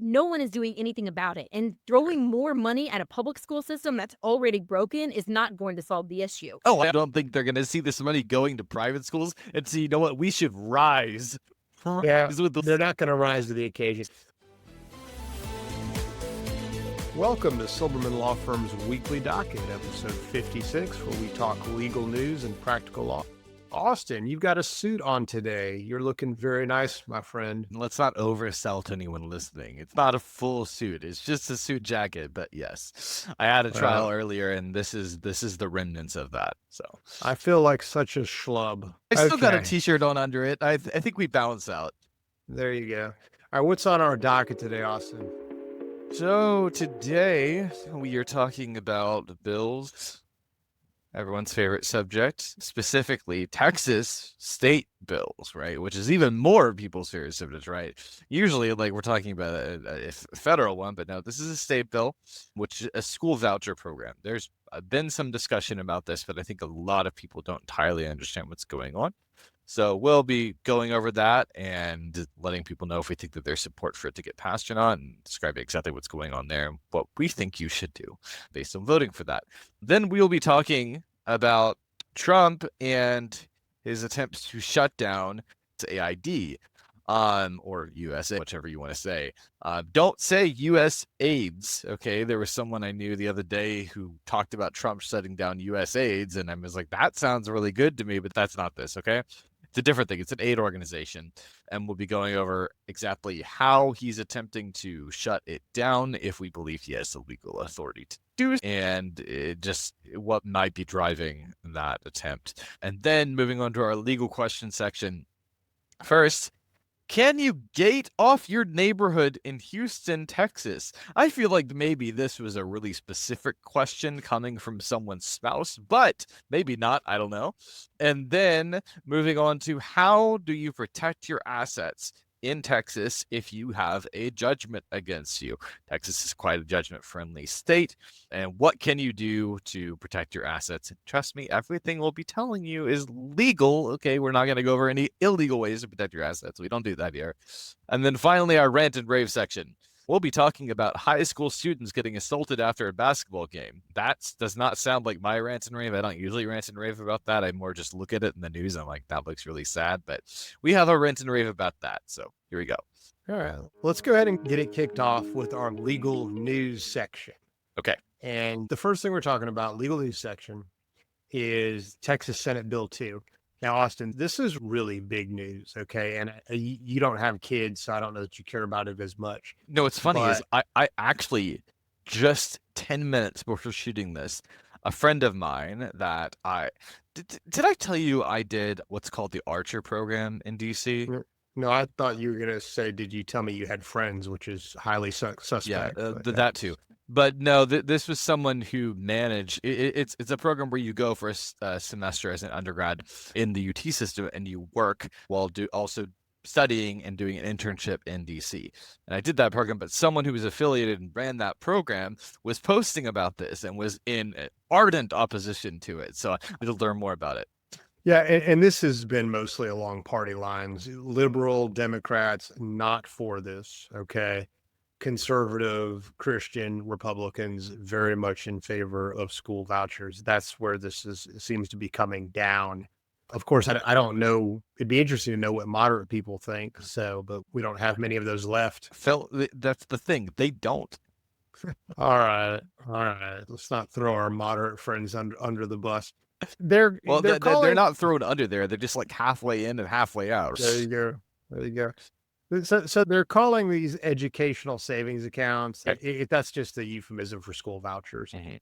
no one is doing anything about it. And throwing more money at a public school system that's already broken is not going to solve the issue. Oh, I don't think they're going to see this money going to private schools and see, you know what, we should rise. Yeah, Rise with the they're not going to rise to the occasion. Welcome to Silberman Law Firm's Weekly Docket, episode 56, where we talk legal news and practical law. Austin, you've got a suit on today. You're looking very nice, my friend. Let's not oversell to anyone listening. It's not a full suit. It's just a suit jacket. But yes, I had a trial earlier, and this is the remnants of that. So I feel like such a schlub. I still got a T-shirt on under it. I think we balance out. There you go. All right, what's on our docket today, Austin? So today we are talking about bills. Everyone's favorite subject, specifically Texas state bills, right? Which is even more people's favorite subject, right? Usually, like, we're talking about a federal one, but no, this is a state bill, which is a school voucher program. There's been some discussion about this, but I think a lot of people don't entirely understand what's going on. So we'll be going over that and letting people know if we think that there's support for it to get passed or not, and describing exactly what's going on there and what we think you should do based on voting for that. Then we'll be talking about Trump and his attempts to shut down USAID, or USA, whichever you want to say. Don't say USAID, okay? There was someone I knew the other day who talked about Trump shutting down USAID, and I was like, that sounds really good to me, but that's not this, okay? It's a different thing. It's an aid organization, and we'll be going over exactly how he's attempting to shut it down if we believe he has the legal authority to do, and just what might be driving that attempt. And then moving on to our legal question section. First, can you gate off your neighborhood in Houston, Texas? I feel like maybe this was a really specific question coming from someone's spouse, but maybe not. I don't know. And then moving on to how do you protect your assets in Texas if you have a judgment against you? Texas is quite a judgment-friendly state. And what can you do to protect your assets? Trust me, everything we'll be telling you is legal. Okay, we're not going to go over any illegal ways to protect your assets. We don't do that here. And then finally, our rant and rave section. We'll be talking about high school students getting assaulted after a basketball game. That does not sound like my rant and rave. I don't usually rant and rave about that. I more just look at it in the news. I'm like, that looks really sad. But we have a rant and rave about that. So here we go. All right, let's go ahead and get it kicked off with our legal news section. Okay. And the first thing we're talking about, legal news section, is Texas Senate Bill 2. Now, Austin, this is really big news, okay? And you don't have kids, so I don't know that you care about it as much. No, what's funny is I actually, just 10 minutes before shooting this, a friend of mine that did I tell you I did what's called the Archer program in DC? No, I thought you were going to say, did you tell me you had friends, which is highly suspect. Yeah, that too. But no, this was someone who managed, it's a program where you go for a semester as an undergrad in the UT system, and you work while also studying and doing an internship in DC. And I did that program, but someone who was affiliated and ran that program was posting about this and was in ardent opposition to it. So I need to learn more about it. Yeah, and this has been mostly along party lines. Liberal Democrats, not for this, okay? Conservative Christian Republicans very much in favor of school vouchers. That's where this seems to be coming down. Of course, I don't know. It'd be interesting to know what moderate people think. So, but we don't have many of those left. Phil, that's the thing. They don't. All right. Let's not throw our moderate friends under the bus. They're not thrown under there. They're just like halfway in and halfway out. There you go. So they're calling these educational savings accounts. That's just a euphemism for school vouchers. Mm-hmm.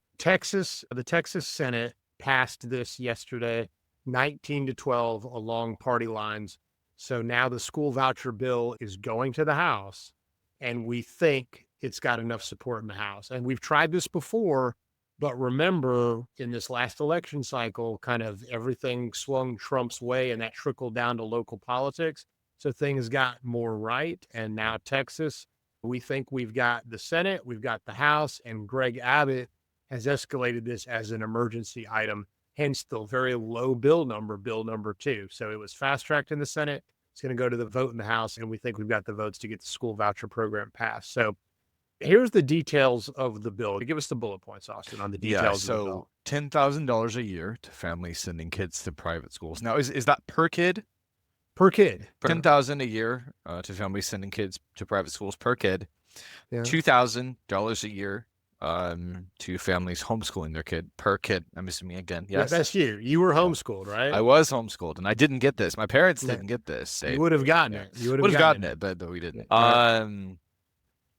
The Texas Senate passed this yesterday, 19-12 along party lines. So now the school voucher bill is going to the House, and we think it's got enough support in the House. And we've tried this before, but remember, in this last election cycle, kind of everything swung Trump's way, and that trickled down to local politics. So things got more right. And now Texas, we think we've got the Senate, we've got the House, and Greg Abbott has escalated this as an emergency item, hence the very low bill number 2. So it was fast-tracked in the Senate. It's going to go to the vote in the House, and we think we've got the votes to get the school voucher program passed. So here's the details of the bill. Give us the bullet points, Austin, on the details of the bill. $10,000 a year to families sending kids to private schools. Now, is that per kid? Per kid. $10,000 a year to families sending kids to private schools per kid. Yeah. $2,000 a year to families homeschooling their kid per kid. I'm assuming again. Yes, Yeah, that's you. You were homeschooled, right? I was homeschooled, and I didn't get this. My parents didn't get this. You would have gotten it. You would have gotten it, but we didn't.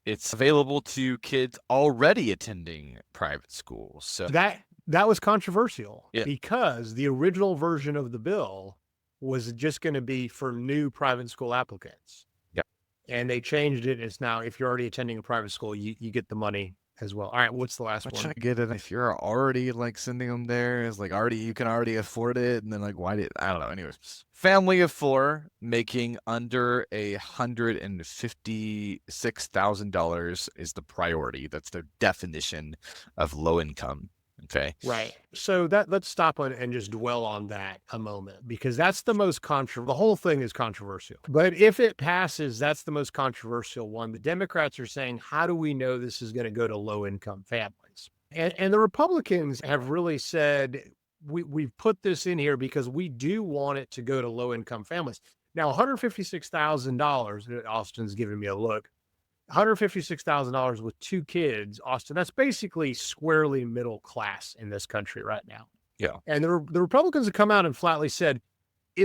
It's available to kids already attending private schools. So that was controversial Yeah. because the original version of the bill was just going to be for new private school applicants. Yep. And they changed it. It's now, if you're already attending a private school, you get the money as well. All right, what's the last Which one? I get it. If you're already like sending them there, it's like you can already afford it, and then like I don't know. Anyways, family of 4 making under $156,000 is the priority. That's the definition of low income. Okay. Right. So let's stop on and just dwell on that a moment, because that's the most the whole thing is controversial. But if it passes, that's the most controversial one. The Democrats are saying, how do we know this is going to go to low income families? And the Republicans have really said, we've put this in here because we do want it to go to low income families. Now, $156,000, Austin's giving me a look. $156,000 with 2 kids, Austin, that's basically squarely middle class in this country right now. Yeah. And the Republicans have come out and flatly said,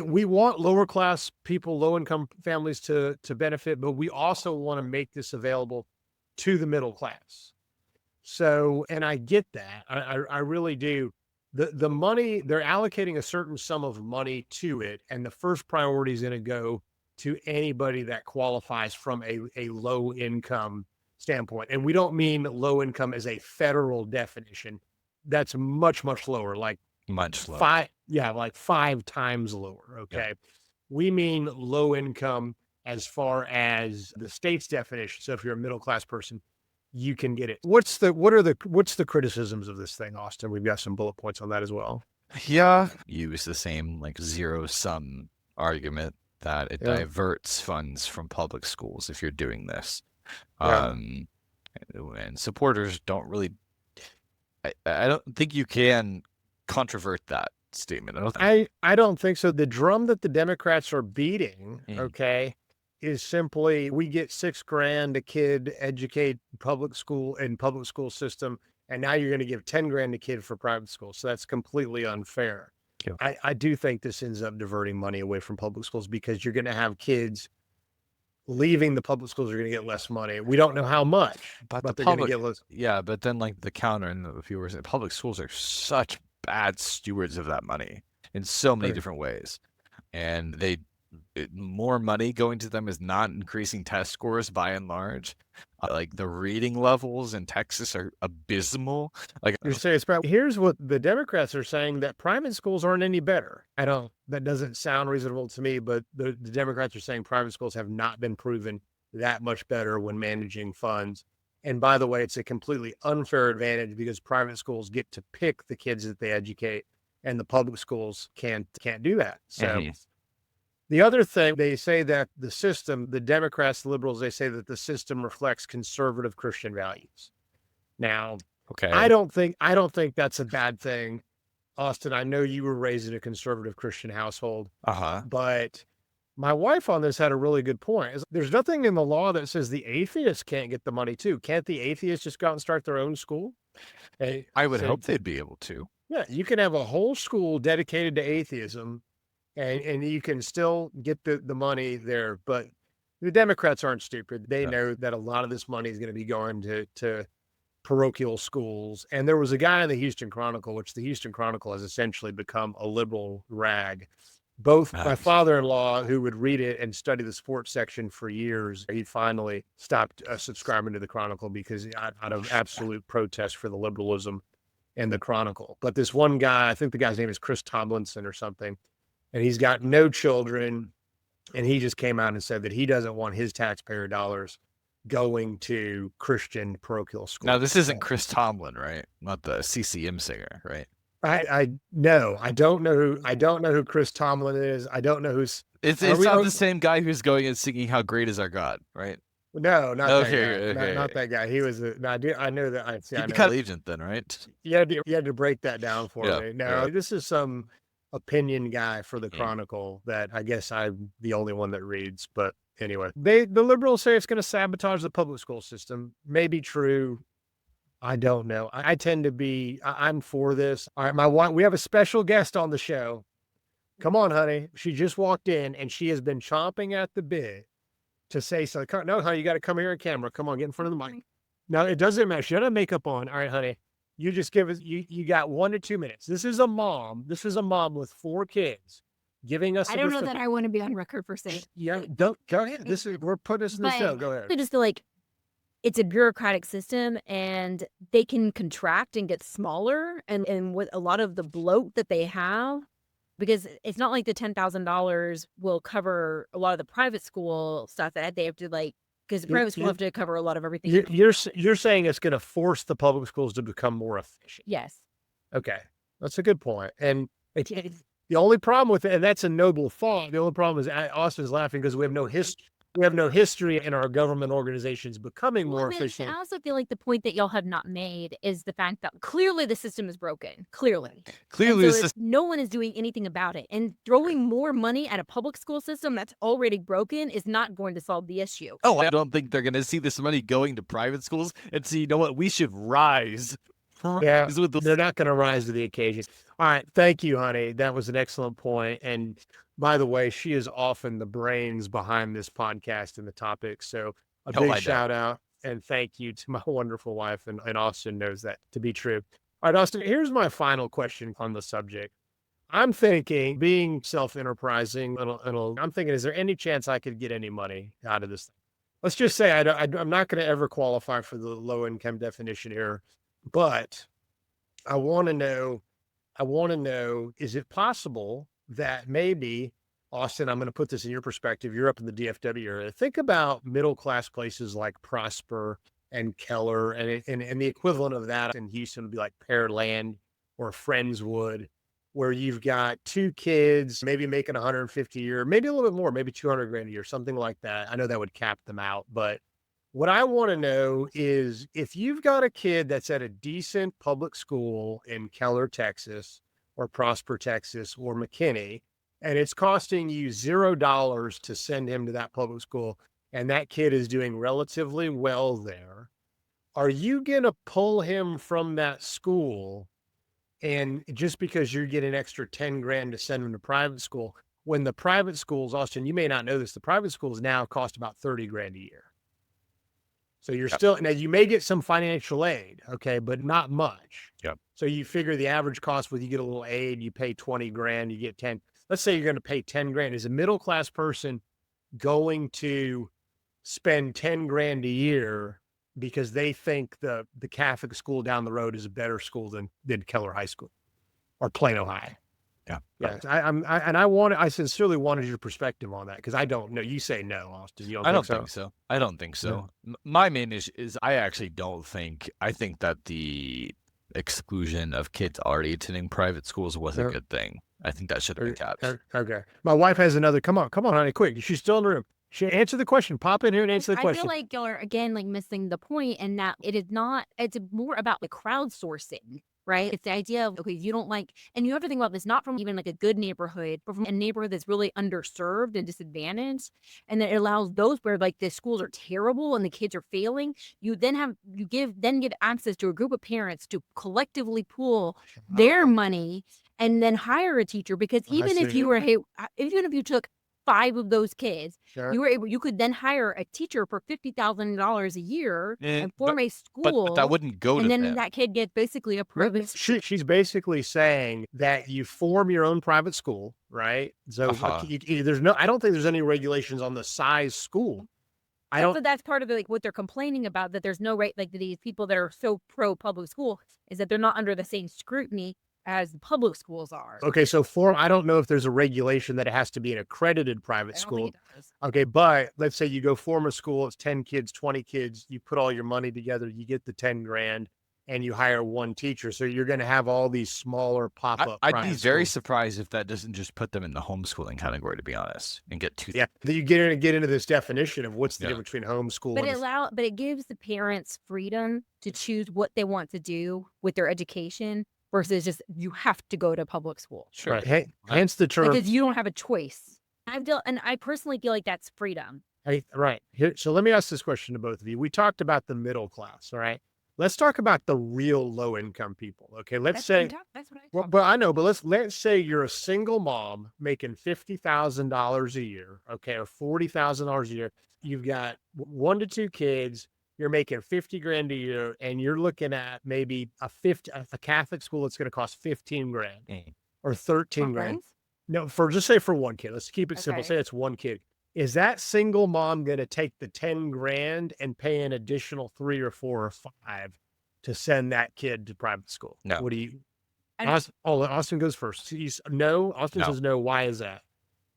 we want lower class people, low income families to benefit, but we also want to make this available to the middle class. So, and I get that. I really do. The money, they're allocating a certain sum of money to it, and the first priority is going to go to anybody that qualifies from a low income standpoint. And we don't mean low income as a federal definition. That's much, much lower, like Much lower. 5 times lower. Okay. Yeah. We mean low income as far as the state's definition. So if you're a middle class person, you can get it. What's the criticisms of this thing, Austin? We've got some bullet points on that as well. Yeah. Use the same like zero sum argument that it diverts funds from public schools if you're doing this. And supporters don't really, I don't think you can controvert that statement. I don't think so. The drum that the Democrats are beating, okay, is simply, we get $6,000 a kid, educate public school system, and now you're going to give $10,000 a kid for private school. So that's completely unfair. Yeah. I do think this ends up diverting money away from public schools, because you're going to have kids leaving the public schools are going to get less money. We don't know how much, but they're going to get less. Yeah, but then like the counter and the viewers, public schools are such bad stewards of that money in so many different ways, and more money going to them is not increasing test scores by and large. Like the reading levels in Texas are abysmal. Like you're saying, here's what the Democrats are saying, that private schools aren't any better. That doesn't sound reasonable to me, but the Democrats are saying private schools have not been proven that much better when managing funds. And by the way, it's a completely unfair advantage because private schools get to pick the kids that they educate, and the public schools can't do that. So the other thing, they say that the system, the Democrats, the liberals, they say that the system reflects conservative Christian values. Now, okay, I don't think that's a bad thing. Austin, I know you were raised in a conservative Christian household, but my wife on this had a really good point. There's nothing in the law that says the atheists can't get the money too. Can't the atheists just go out and start their own school? I would hope they'd be able to. Yeah, you can have a whole school dedicated to atheism, and you can still get the money there. But the Democrats aren't stupid. They know that a lot of this money is going to be going to parochial schools. And there was a guy in the Houston Chronicle, which the Houston Chronicle has essentially become a liberal rag. Both my father-in-law, who would read it and study the sports section for years, he finally stopped subscribing to the Chronicle because out of absolute protest for the liberalism in the Chronicle. But this one guy, I think the guy's name is Chris Tomlinson or something, and he's got no children. And he just came out and said that he doesn't want his taxpayer dollars going to Christian parochial schools. Now, this isn't Chris Tomlin, right? Not the CCM singer, right? I no, I don't know who Chris Tomlin is. I don't know who's. It's Are we? not the same guy who's going and singing "How Great Is Our God," right? No, not that Okay, guy. Not okay. that guy. He was. No, I know that. I see. He'd I be know. kind of agent then, right? You had to break that down for Yeah, me. No, yeah. this is some opinion guy for the Mhm. Chronicle that I guess I'm the only one that reads. But anyway, the liberals say it's going to sabotage the public school system. Maybe true. I don't know. I tend to be. I'm for this. All right, my wife. We have a special guest on the show. Come on, honey. She just walked in and she has been chomping at the bit to say something. No, honey, you got to come here on camera. Come on, get in front of the mic. No, it doesn't matter. She doesn't have makeup on. All right, honey. You just give us you got 1 to 2 minutes. This is a mom. This is a mom with 4 kids giving us I some don't know that I want to be on record for saying, Yeah, don't go ahead. We're putting this in the but show. Go ahead. I just feel like it's a bureaucratic system and they can contract and get smaller and with a lot of the bloat that they have, because it's not like the $10,000 will cover a lot of the private school stuff that they have to because the private school have to cover a lot of everything. You're saying it's going to force the public schools to become more efficient. Yes. Okay, that's a good point. And the only problem with it, and that's a noble thought. The only problem is Austin's laughing because we have no history. We have no history in our government organizations becoming more efficient. I also feel like the point that y'all have not made is the fact that clearly the system is broken. Clearly. Clearly, So no one is doing anything about it. And throwing more money at a public school system that's already broken is not going to solve the issue. oh, I don't think they're going to see this money going to private schools and see, you know what, we should rise. Yeah, With they're not going to rise to the occasion. All right, thank you, honey. That was an excellent point. And by the way, she is often the brains behind this podcast and the topics. So a big shout out and thank you to my wonderful wife. And Austin knows that to be true. All right, Austin, here's my final question on the subject. I'm thinking, being self-enterprising, I'm thinking, is there any chance I could get any money out of this thing? Let's just say I'm not going to ever qualify for the low income definition here, but I want to know, is it possible that maybe, Austin, I'm going to put this in your perspective. You're up in the DFW area. Think about middle-class places like Prosper and Keller and the equivalent of that in Houston would be like Pearland or Friendswood, where you've got 2 kids, maybe making 150 a year, maybe a little bit more, maybe 200 grand a year, something like that. I know that would cap them out, but what I want to know is if you've got a kid that's at a decent public school in Keller, Texas, or Prosper, Texas, or McKinney, and it's costing you $0 to send him to that public school, and that kid is doing relatively well there, are you going to pull him from that school? And just because you're getting an extra 10 grand to send him to private school, when the private schools, Austin, you may not know this, the private schools now cost about 30 grand a year. So you're still, now you may get some financial aid, okay, but not much. Yep. So you figure the average cost with you get a little aid, you pay 20 grand, you get 10. Let's say you're going to pay 10 grand. Is a middle-class person going to spend 10 grand a year because they think the Catholic school down the road is a better school than Keller High School or Plano High? Yeah. Yes. I sincerely wanted your perspective on that because I don't know. You say no, Austin. You don't I don't think think so. I don't think so. My main issue is I actually don't think, I think that the exclusion of kids already attending private schools was a good thing. I think that should have been capped. Okay. My wife has another. Come on, honey, quick. She's still in the room. She answer the question. Pop in here and answer the question. I feel like y'all are again missing the point, and that it's more about the crowdsourcing, right? It's the idea of, okay, you don't and you have to think about this not from even a good neighborhood, but from a neighborhood that's really underserved and disadvantaged, and that it allows those where the schools are terrible and the kids are failing. You then give access to a group of parents to collectively pool their money and then hire a teacher, because even if you took 5 of those kids, you could then hire a teacher for $50,000 a year and form a school. But that wouldn't go to them. And then that kid gets basically a private school. She's basically saying that you form your own private school, right? So I don't think there's any regulations on the size school. But that's part of what they're complaining about, that there's no right, these people that are so pro public school is that they're not under the same scrutiny as the public schools are. Okay, so I don't know if there's a regulation that it has to be an accredited private school. Okay, but let's say you go form a school, it's 10 kids, 20 kids, you put all your money together, you get the 10 grand. and you hire one teacher. So you're going to have all these smaller pop-up. I'd be very schools. surprised if that doesn't just put them in the homeschooling category, to be honest, and get two. Yeah, then you get into this definition of what's the difference between homeschool. But it gives the parents freedom to choose what they want to do with their education versus just you have to go to public school. Sure. Right. Hence the term. Because you don't have a choice. And I personally feel like that's freedom. Right. Here, so let me ask this question to both of you. We talked about the middle class, all right? Let's talk about the real low income people. Okay. That's what I talk but I know, but let's say you're a single mom making $50,000 a year, okay, or $40,000 a year. You've got 1 to 2 kids, you're making 50 grand a year, and you're looking at maybe a Catholic school that's going to cost 15 grand or 13 grand. No, just say for one kid. Let's keep it simple. Say it's one kid. Is that single mom going to take the 10 grand and pay an additional 3 or 4 or 5 to send that kid to private school? No. What do you? Austin goes first. Austin says no. Why is that?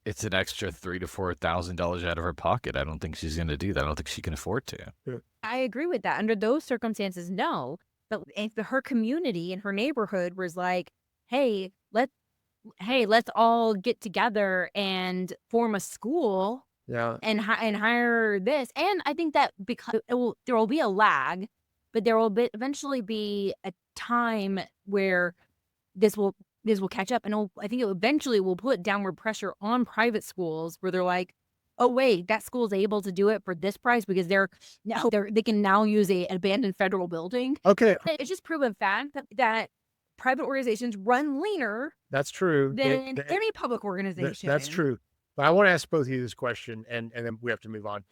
It's an extra $3,000 to $4,000 out of her pocket. I don't think she's going to do that. I don't think she can afford to. I agree with that. Under those circumstances, no. But if her community and her neighborhood was like, hey, let's all get together and form a school. Yeah. And hire this. And I think that because there will be a lag, but there will eventually be a time where this will catch up. And I think it eventually will put downward pressure on private schools where they're like, oh, wait, that school's able to do it for this price because they can now use an abandoned federal building. Okay. It's just proven fact that private organizations run leaner. That's true. Than any public organization. That's true. But I want to ask both of you this question, and then we have to move on.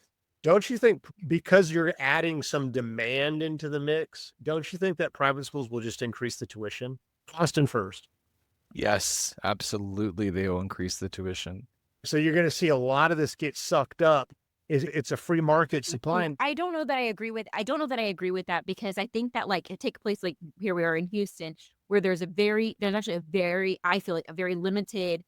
Don't you think because you're adding some demand into the mix, don't you think that private schools will just increase the tuition? Austin first. Yes, absolutely. They will increase the tuition. So you're going to see a lot of this get sucked up. It's a free market supply. I don't know that I agree with that because I think that it takes place like here we are in Houston where there's actually I feel like a very limited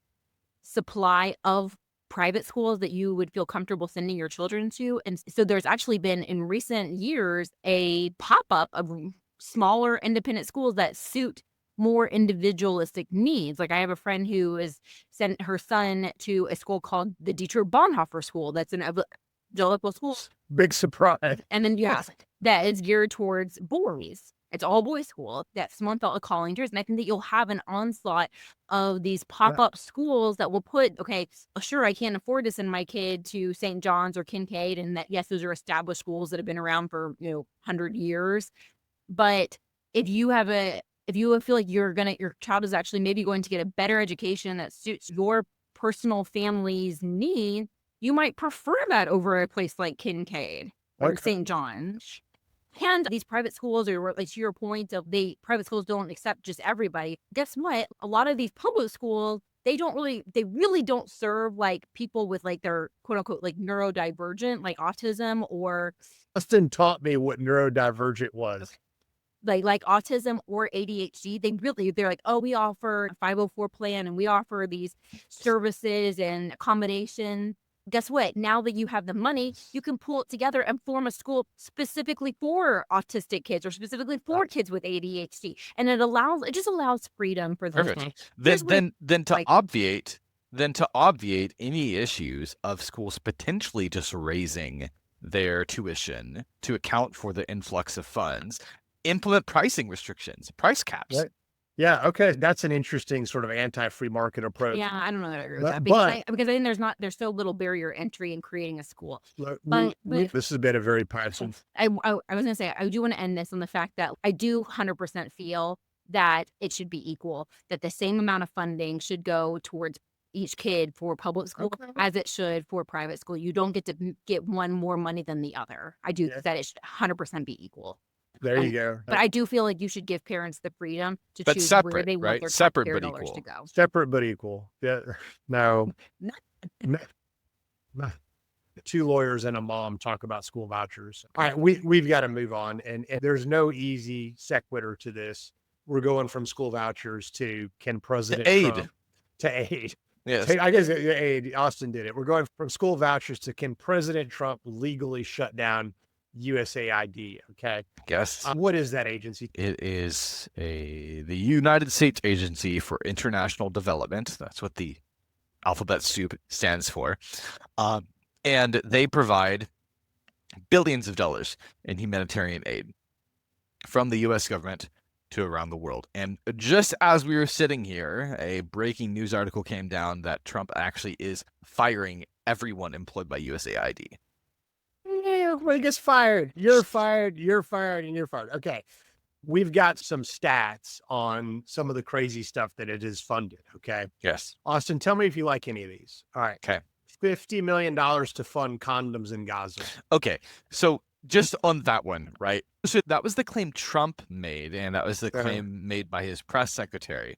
supply of private schools that you would feel comfortable sending your children to. And so there's actually been in recent years a pop-up of smaller independent schools that suit more individualistic needs. Like I have a friend who has sent her son to a school called the Dietrich Bonhoeffer School. That's an evangelical school. Big surprise. And then that is geared towards boys. It's all boys school. That someone felt a calling to. And I think that you'll have an onslaught of these pop-up schools that will put, okay, sure, I can't afford to send my kid to St. John's or Kincaid. And that, yes, those are established schools that have been around for, 100 years. But if you feel like your child is actually maybe going to get a better education that suits your personal family's need, you might prefer that over a place like Kincaid or St. John's. And these private schools, or like to your point of private schools don't accept just everybody. Guess what? A lot of these public schools, they really don't serve like people with like their quote unquote like neurodivergent, like autism or. Austin taught me what neurodivergent was. Like autism or ADHD. They're like, oh, we offer a 504 plan and we offer these services and accommodation. Guess what? Now that you have the money, you can pull it together and form a school specifically for autistic kids or specifically for kids with ADHD. And it just allows freedom for those. Perfect. Then to obviate any issues of schools potentially just raising their tuition to account for the influx of funds, implement pricing restrictions, price caps. Right. Yeah, okay. That's an interesting sort of anti-free market approach. Yeah, I don't know that I agree with that. Because I think there's so little barrier entry in creating a school. But this has been a very passion. I was going to say, I do want to end this on the fact that I do 100% feel that it should be equal, that the same amount of funding should go towards each kid for public school as it should for private school. You don't get to get one more money than the other. I do that it should 100% be equal. There you go. But I do feel like you should give parents the freedom to choose where they want their separate dollars to go. Separate but equal. Yeah. No. Two lawyers and a mom talk about school vouchers. All right, we've got to move on. And there's no easy sequitur to this. We're going from school vouchers to can President Trump to aid. Yes. I guess aid. Austin did it. We're going from school vouchers to can President Trump legally shut down USAID. Okay. Yes. What is that agency? It is the United States Agency for International Development. That's what the alphabet soup stands for. And they provide billions of dollars in humanitarian aid from the U.S. government to around the world. And just as we were sitting here, a breaking news article came down that Trump actually is firing everyone employed by USAID. Yeah, everybody gets fired. You're fired, you're fired, and you're fired. Okay. We've got some stats on some of the crazy stuff that it is funded. Okay. Yes. Austin, tell me if you like any of these. All right. Okay. $50 million to fund condoms in Gaza. Okay. So just on that one, right? So that was the claim Trump made, and that was the claim made by his press secretary.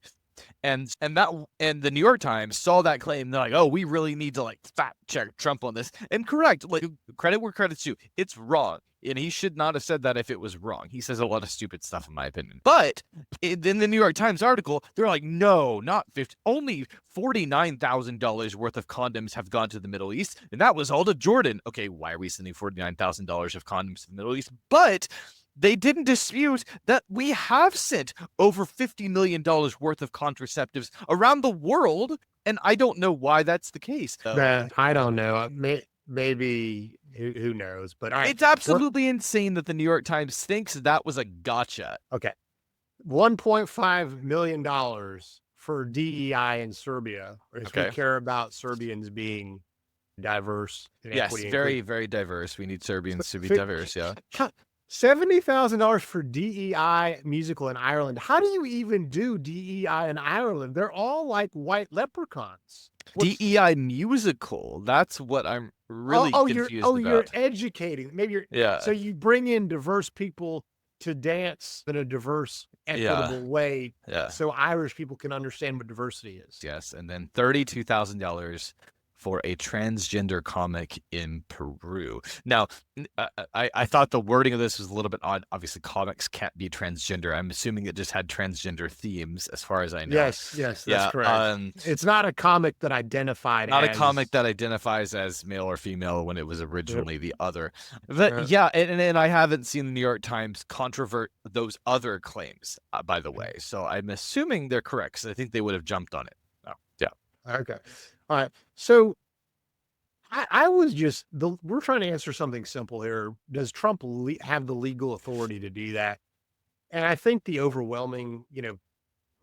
And the New York Times saw that claim. They're like, oh, we really need to like fact check Trump on this. And correct, like credit where credit's due. It's wrong. And he should not have said that if it was wrong. He says a lot of stupid stuff, in my opinion. But in the New York Times article, they're like, no, not 50. Only $49,000 worth of condoms have gone to the Middle East. And that was all to Jordan. Okay, why are we sending $49,000 of condoms to the Middle East? But they didn't dispute that we have sent over $50 million worth of contraceptives around the world. And I don't know why that's the case. I don't know. Maybe, who knows? But all right, it's absolutely insane that the New York Times thinks that was a gotcha. Okay. $1.5 million for DEI in Serbia. Because we care about Serbians being diverse. Yes, very, very diverse. We need Serbians to be diverse, yeah. $70,000 for DEI musical in Ireland. How do you even do DEI in Ireland? They're all like white leprechauns. DEI musical. That's what I'm really confused about. You're educating. Maybe you're So you bring in diverse people to dance in a diverse, equitable way. Yeah. So Irish people can understand what diversity is. Yes. And then $32,000 for a transgender comic in Peru. Now, I thought the wording of this was a little bit odd. Obviously, comics can't be transgender. I'm assuming it just had transgender themes, as far as I know. Yes, that's correct. It's not a comic that identified a comic that identifies as male or female when it was originally the other. But and I haven't seen the New York Times controvert those other claims, by the way. So I'm assuming they're correct, because I think they would have jumped on it. Oh, yeah. Okay. All right. So I was we're trying to answer something simple here. Does Trump have the legal authority to do that? And I think the overwhelming,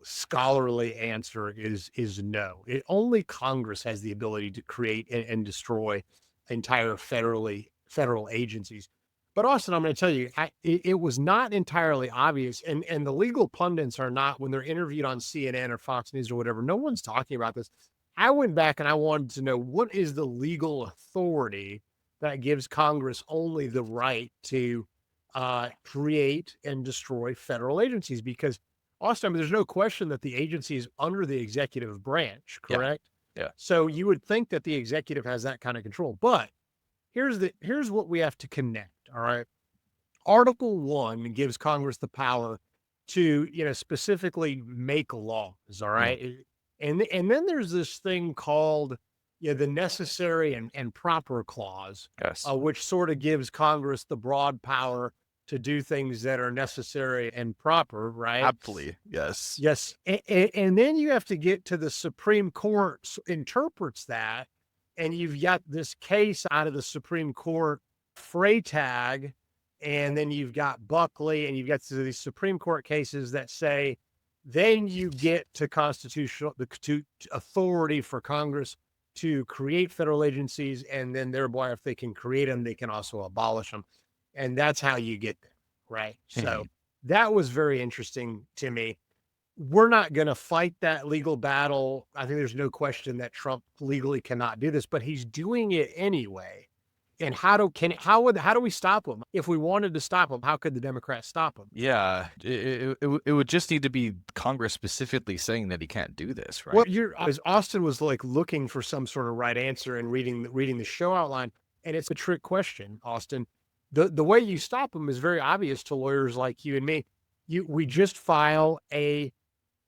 scholarly answer is no. Only Congress has the ability to create and destroy entire federal agencies. But Austin, I'm going to tell you, it was not entirely obvious. And the legal pundits are not, when they're interviewed on CNN or Fox News or whatever, no one's talking about this. I went back and I wanted to know, what is the legal authority that gives Congress only the right to create and destroy federal agencies? Because, Austin, there's no question that the agency is under the executive branch, correct? Yeah. So you would think that the executive has that kind of control. But here's what we have to connect, all right? Article 1 gives Congress the power to, specifically make laws, all right? Mm. And then there's this thing called the necessary and proper clause, which sort of gives Congress the broad power to do things that are necessary and proper, right? Absolutely, yes. Yes. And then you have to get to the Supreme Court interprets that, and you've got this case out of the Supreme Court, Freytag, and then you've got Buckley, and you've got these Supreme Court cases that say, then you get to the authority for Congress to create federal agencies, and then thereby, if they can create them, they can also abolish them. And that's how you get there, right? So that was very interesting to me. We're not going to fight that legal battle. I think there's no question that Trump legally cannot do this, but he's doing it anyway. And how do we stop him? If we wanted to stop him, how could the Democrats stop him? Yeah, it would just need to be Congress specifically saying that he can't do this, right? Well, as Austin was like looking for some sort of right answer and reading the show outline, and it's a trick question, Austin. The way you stop him is very obvious to lawyers like you and me. We just file a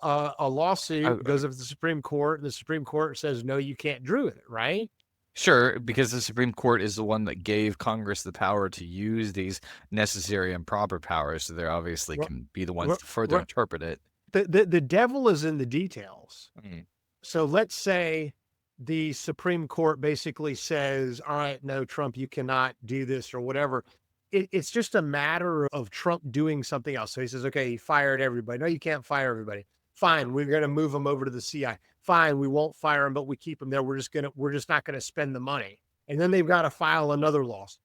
lawsuit, goes up to the Supreme Court, and the Supreme Court says no, you can't do it, right? Sure, because the Supreme Court is the one that gave Congress the power to use these necessary and proper powers, so they obviously Ru- can be the ones ru- to further ru- interpret it. the devil is in the details. Mhm. So let's say the Supreme Court basically says, all right, no, Trump, you cannot do this or whatever. It's just a matter of Trump doing something else. So he says, okay, he fired everybody. No, you can't fire everybody. Fine, we're going to move him over to the CI. Fine, we won't fire him, but we keep him there. We're just not going to spend the money. And then they've got to file another lawsuit.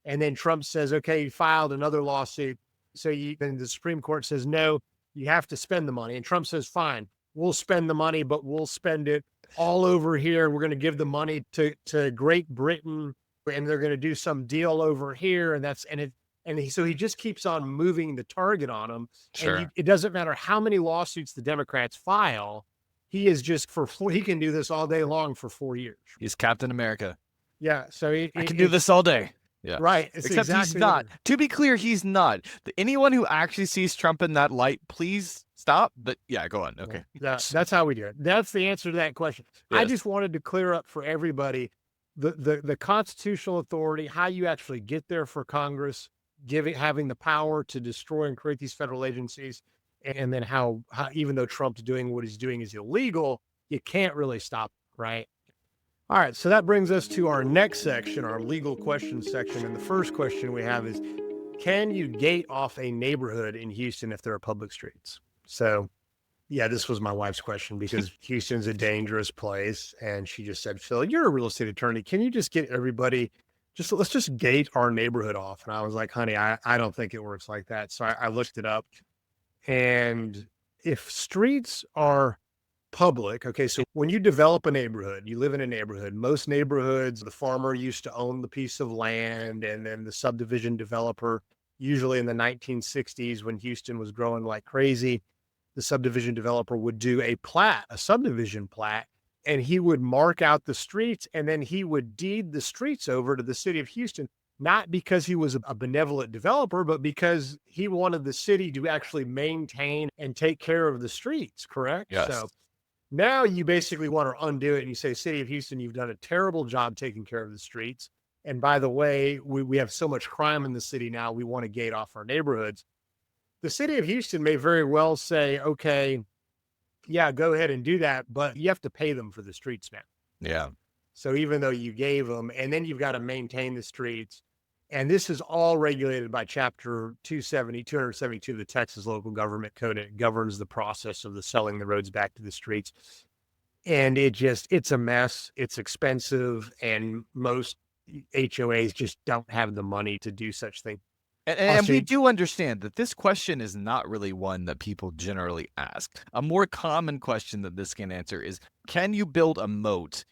And then Trump says, okay, you filed another lawsuit. Then the Supreme Court says, no, you have to spend the money. And Trump says, fine, we'll spend the money, but we'll spend it all over here. We're going to give the money to Great Britain, and they're going to do some deal over here. So he just keeps on moving the target on him. Sure. And it doesn't matter how many lawsuits the Democrats file. He is just he can do this all day long for 4 years. He's Captain America. Yeah. So I can do this all day. Yeah. Right. Except he's not. To be clear, he's not. Anyone who actually sees Trump in that light, please stop. But yeah, go on. Okay. That's how we do it. That's the answer to that question. Yes. I just wanted to clear up for everybody the constitutional authority, how you actually get there for Congress, having the power to destroy and create these federal agencies, and then how even though Trump's doing what he's doing is illegal, you can't really stop, right? All right, so that brings us to our next section, our legal questions section. And the first question we have is, can you gate off a neighborhood in Houston if there are public streets? So, yeah, this was my wife's question because Houston's a dangerous place. And she just said, Phil, you're a real estate attorney. Can you just get everybody, let's just gate our neighborhood off? And I was like, honey, I don't think it works like that. So I looked it up. And if streets are public. Okay. So when you develop a neighborhood, you live in a neighborhood, most neighborhoods, the farmer used to own the piece of land, and then the subdivision developer, usually in the 1960s when Houston was growing like crazy, the subdivision developer would do a subdivision plat, and he would mark out the streets, and then he would deed the streets over to the city of Houston, not because he was a benevolent developer, but because he wanted the city to actually maintain and take care of the streets. Correct? Yes. So now you basically want to undo it, and you say, City of Houston, you've done a terrible job taking care of the streets. And by the way, we have so much crime in the city now, we want to gate off our neighborhoods. The City of Houston may very well say, okay, yeah, go ahead and do that, but you have to pay them for the streets now. Yeah. So even though you gave them, and then you've got to maintain the streets. And this is all regulated by Chapter 272 of the Texas Local Government Code. It governs the process of selling the roads back to the streets. And it's a mess. It's expensive. And most HOAs just don't have the money to do such things. And we do understand that this question is not really one that people generally ask. A more common question that this can answer is, can you build a moat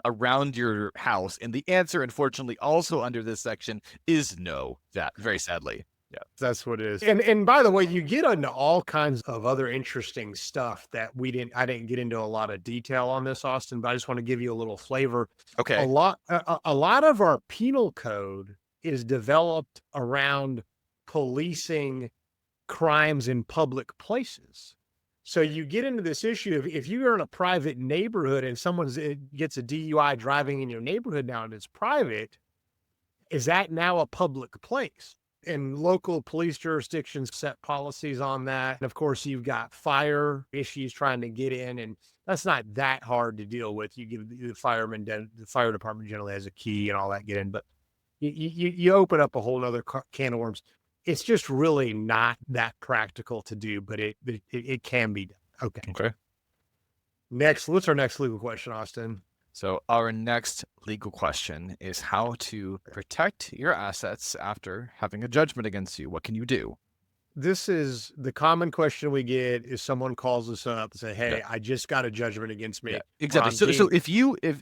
around your house? And the answer, unfortunately, also under this section is no, that very sadly. Yeah, that's what it is. And by the way, you get into all kinds of other interesting stuff that I didn't get into a lot of detail on this, Austin, but I just want to give you a little flavor. Okay. A lot of our penal code is developed around policing crimes in public places. So you get into this issue of, if you're in a private neighborhood and someone gets a DUI driving in your neighborhood now and it's private, is that now a public place? And local police jurisdictions set policies on that. And of course, you've got fire issues trying to get in, and that's not that hard to deal with. You give the fireman, the fire department generally has a key and all that, get in, but you open up a whole nother can of worms. It's just really not that practical to do, but it can be done. Okay. Next, what's our next legal question, Austin? So our next legal question is how to protect your assets after having a judgment against you. What can you do? This is the common question we get is someone calls us up and say, hey, I just got a judgment against me. Yeah, exactly. So if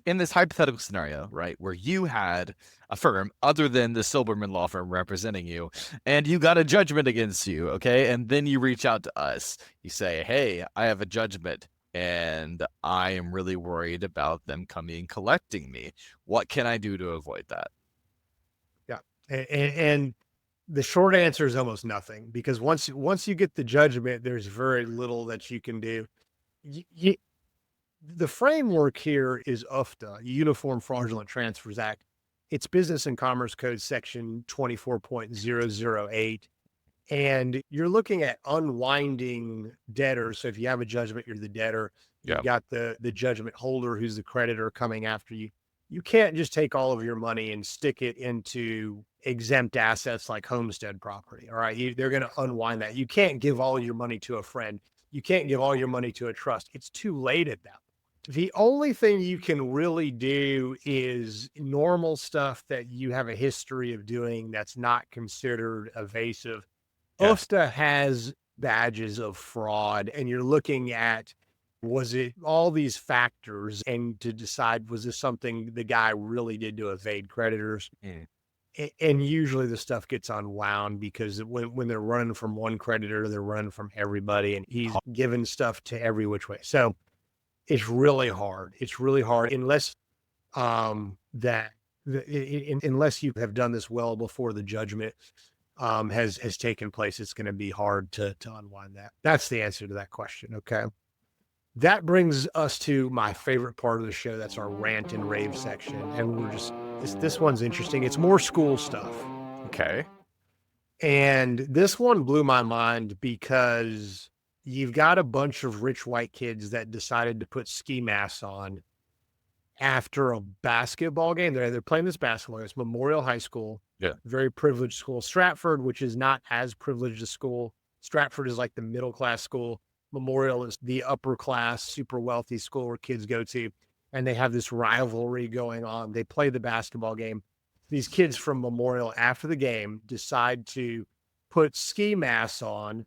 in this hypothetical scenario, right, where you had a firm other than the Silberman law firm representing you, and you got a judgment against you, okay, and then you reach out to us, you say, hey, I have a judgment and I am really worried about them coming and collecting me. What can I do to avoid that? Yeah. And the short answer is almost nothing, because once you get the judgment, there's very little that you can do. The framework here is UFTA, Uniform Fraudulent Transfers Act. It's Business and Commerce Code section 24.008. And you're looking at unwinding debtors. So if you have a judgment, you're the debtor. Yeah. You've got the judgment holder who's the creditor coming after you. You can't just take all of your money and stick it into exempt assets like homestead property. All right. They're going to unwind that. You can't give all your money to a friend. You can't give all your money to a trust. It's too late at that. The only thing you can really do is normal stuff that you have a history of doing that's not considered evasive. Yes. UFTA has badges of fraud, and you're looking at, was it all these factors, and to decide, was this something the guy really did to evade creditors? And usually the stuff gets unwound because when they're running from one creditor, they're running from everybody, and he's giving stuff to every which way. So it's really hard. It's really hard unless unless you have done this well before the judgment has taken place. It's going to be hard to unwind that. That's the answer to that question. Okay. That brings us to my favorite part of the show. That's our rant and rave section. And we're just, this one's interesting. It's more school stuff. Okay. And this one blew my mind because you've got a bunch of rich white kids that decided to put ski masks on after a basketball game. They're playing this basketball game. It's Memorial High School. Yeah. Very privileged school. Stratford, which is not as privileged a school. Stratford is like the middle class school. Memorial is the upper class, super wealthy school where kids go to. And they have this rivalry going on. They play the basketball game. These kids from Memorial, after the game, decide to put ski masks on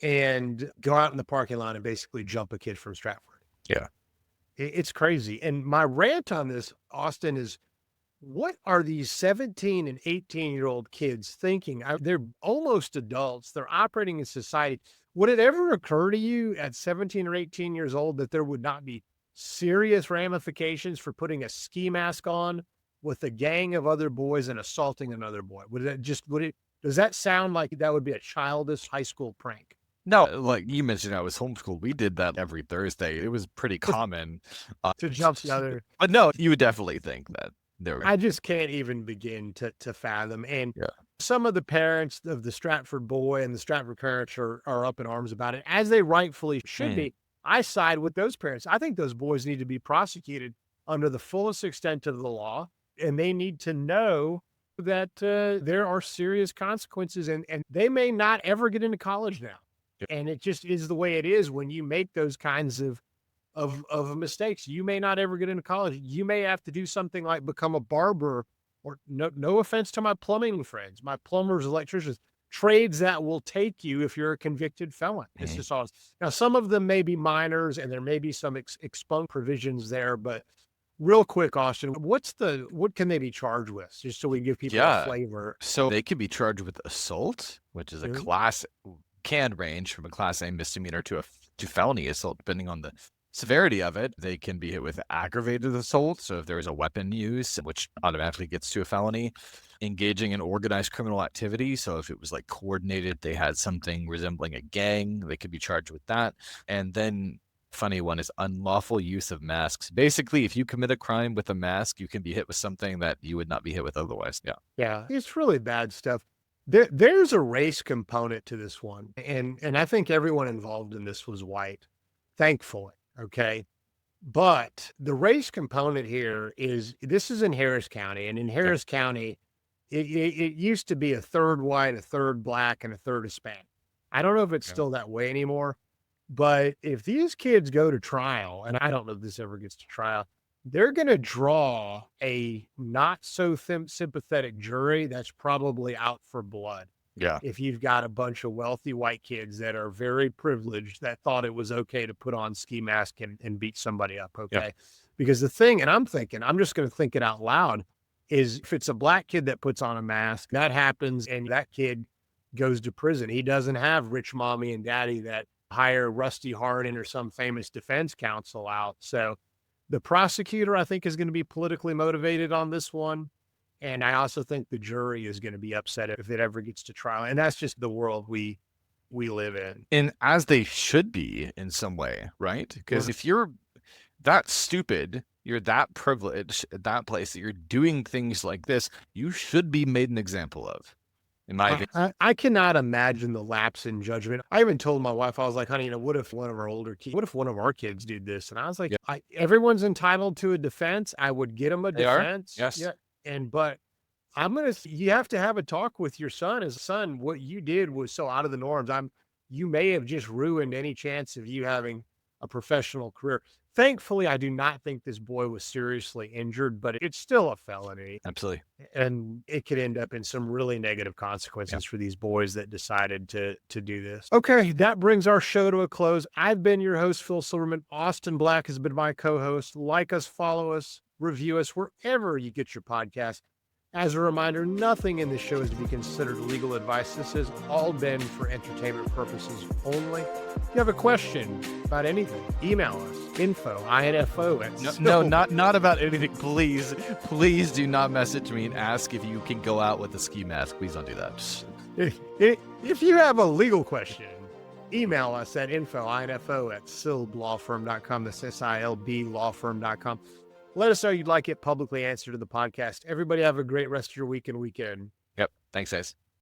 and go out in the parking lot and basically jump a kid from Stratford. Yeah. It's crazy. And my rant on this, Austin, is what are these 17 and 18-year-old kids thinking? They're almost adults. They're operating in society. Would it ever occur to you at 17 or 18 years old that there would not be serious ramifications for putting a ski mask on with a gang of other boys and assaulting another boy? Does that sound like that would be a childish high school prank? No, like you mentioned, I was homeschooled. We did that every Thursday. It was pretty common To jump the other. But no, you would definitely think that there. I just can't even begin to fathom. And Yeah. some of the parents of the Stratford boy and the Stratford parents are up in arms about it, as they rightfully should be. I side with those parents. I think those boys need to be prosecuted under the fullest extent of the law, and they need to know that there are serious consequences, and they may not ever get into college now. And it just is the way it is when you make those kinds of mistakes. You may not ever get into college. You may have to do something like become a barber, or no offense to my plumbing friends, my plumbers, electricians, trades that will take you if you're a convicted felon. It's just all. Now, some of them may be minors and there may be some expunge provisions there, but real quick, Austin, what can they be charged with? Just so we give people a flavor. So they could be charged with assault, which is a class, can range from a class A misdemeanor to felony assault, depending on the severity of it. They can be hit with aggravated assault. So if there is a weapon use, which automatically gets to a felony, engaging in organized criminal activity. So if it was like coordinated, they had something resembling a gang, they could be charged with that. And then funny one is unlawful use of masks. Basically, if you commit a crime with a mask, you can be hit with something that you would not be hit with otherwise. Yeah. Yeah. It's really bad stuff. There's a race component to this one. And I think everyone involved in this was white, thankfully. Okay. But the race component here this is in Harris County. And in Harris County, it used to be a third white, a third black, and a third Hispanic. I don't know if it's still that way anymore. But if these kids go to trial, and I don't know if this ever gets to trial, they're going to draw a not so sympathetic jury that's probably out for blood. Yeah. If you've got a bunch of wealthy white kids that are very privileged that thought it was okay to put on ski mask and beat somebody up. Okay. Yeah. Because the thing, and I'm just going to think it out loud, is if it's a black kid that puts on a mask, that happens and that kid goes to prison. He doesn't have rich mommy and daddy that hire Rusty Hardin or some famous defense counsel out. So the prosecutor, I think, is going to be politically motivated on this one. And I also think the jury is going to be upset if it ever gets to trial. And that's just the world we live in. And as they should be in some way, right? Because if you're that stupid, you're that privileged at that place that you're doing things like this, you should be made an example of, in my opinion. I cannot imagine the lapse in judgment. I even told my wife, I was like, honey, what if one of our kids did this? And I was like, Yeah. everyone's entitled to a defense. I would get them a They are? defense. Yes. Yeah. But you have to have a talk with your son as son. What you did was so out of the norms. You may have just ruined any chance of you having a professional career. Thankfully, I do not think this boy was seriously injured, but it's still a felony. Absolutely. And it could end up in some really negative consequences for these boys that decided to do this. Okay, that brings our show to a close. I've been your host, Phil Silberman. Austin Black has been my co-host. Like us, follow us, review us wherever you get your podcast. As a reminder, nothing in this show is to be considered legal advice. This has all been for entertainment purposes only. If you have a question about anything, email us, info@. No, not about anything. Please do not message me and ask if you can go out with a ski mask. Please don't do that. If you have a legal question, email us at info@silblawfirm.com. That's SILB lawfirm.com. Let us know you'd like it publicly answered in the podcast. Everybody have a great rest of your week and weekend. Yep. Thanks, guys.